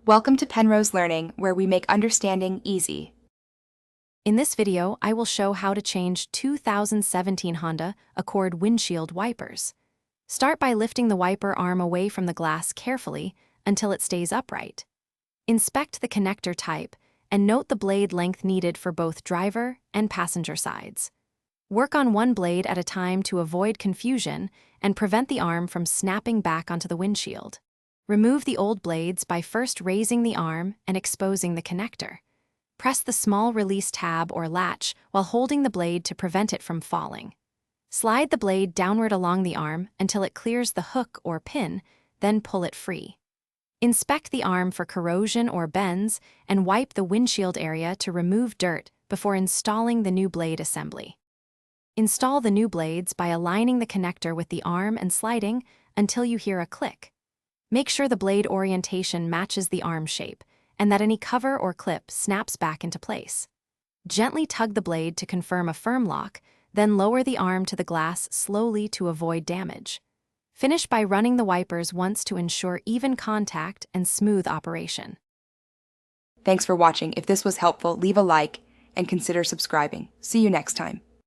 Welcome to Penrose Learning, where we make understanding easy. In this video, I will show how to change 2017 Honda Accord windshield wipers. Start by lifting the wiper arm away from the glass carefully until it stays upright. Inspect the connector type and note the blade length needed for both driver and passenger sides. Work on one blade at a time to avoid confusion and prevent the arm from snapping back onto the windshield. Remove the old blades by first raising the arm and exposing the connector. Press the small release tab or latch while holding the blade to prevent it from falling. Slide the blade downward along the arm until it clears the hook or pin, then pull it free. Inspect the arm for corrosion or bends and wipe the windshield area to remove dirt before installing the new blade assembly. Install the new blades by aligning the connector with the arm and sliding until you hear a click. Make sure the blade orientation matches the arm shape and that any cover or clip snaps back into place. Gently tug the blade to confirm a firm lock, then lower the arm to the glass slowly to avoid damage. Finish by running the wipers once to ensure even contact and smooth operation. Thanks for watching. If this was helpful, leave a like and consider subscribing. See you next time.